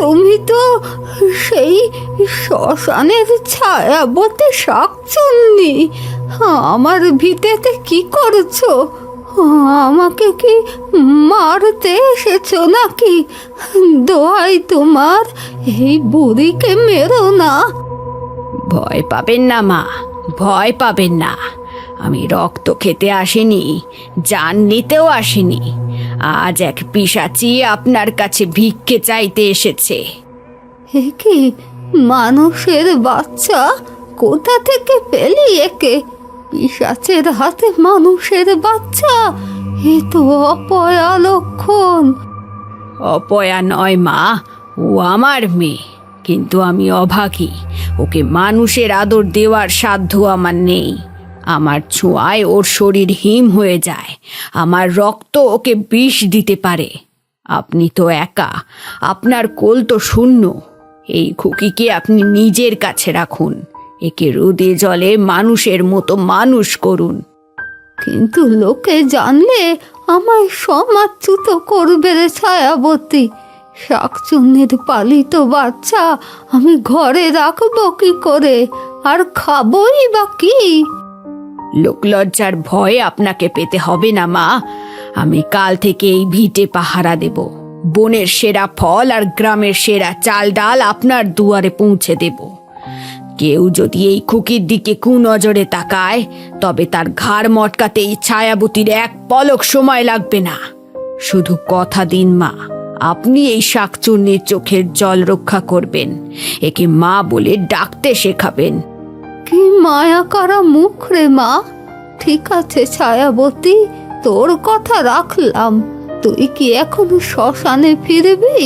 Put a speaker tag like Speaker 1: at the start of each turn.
Speaker 1: তুমি তো সেই শ্মশানের ছায়াবতী শাকচুন্নি। আমার ভিটেতে কি করছো? আমাকে কি মারতে এসেছো নাকি? দোহাই তোমার, এই বুড়িকে মেরো না।
Speaker 2: ভয় পাবেন না মা, ভয় পাবেন না। আমি রক্ত খেতে আসিনি, জান নিতেও আসিনি। আজ এক পিশাচি আপনার কাছে ভিক্ষে চাইতে এসেছে।
Speaker 1: এ কি মানুষের বাচ্চা? কোথা থেকে পেলি একে? পিশাচের হাতে মানুষের বাচ্চা, এ তো অপয়া লক্ষণ।
Speaker 2: অপয়া নয় মা, ও আমার মেয়ে, কিন্তু আমি অভাগী। ওকে মানুষের আদর দেওয়ার সাধ্য আমার নেই। আমার ছোঁয়ায় ওর শরীর হিম হয়ে যায়, আমার রক্ত ওকে বিষ দিতে পারে। আপনি তো একা, আপনার কোল তো শূন্য। এই খুকিকে আপনি নিজের কাছে রাখুন, একে রোদে জলে মানুষের মতো মানুষ করুন।
Speaker 1: কিন্তু লোকে জানলে আমায় সমাচ্যুত করবে রে ছায়াবতী। শাকচুন্নির পালিত বাচ্চা আমি ঘরে রাখবো কি করে? আর খাবই বা কি?
Speaker 2: লোকলজ্জার ভয় আপনাকে পেতে হবে না মা। আমি কাল থেকে এই ভিটে পাহারা দেব। বনের সেরা ফল আর গ্রামের সেরা চাল ডাল আপনার দুয়ারে পৌঁছে দেব। কেউ যদি এই খুকির দিকে কুনজরে তাকায়, তবে তার ঘাড় মটকাতে এই ছায়াবতীর এক পলক সময় লাগবে না। শুধু কথা দিন মা, আপনি এই শাকচুন্নির চোখের জল রক্ষা করবেন, একে মা বলে ডাকতে শেখাবেন।
Speaker 1: কি মায়া করা মুখ রে মা! ঠিক আছে ছায়াবতী, তোর কথা রাখলাম। তুই কি এখনো শ্মশানে ফিরবি?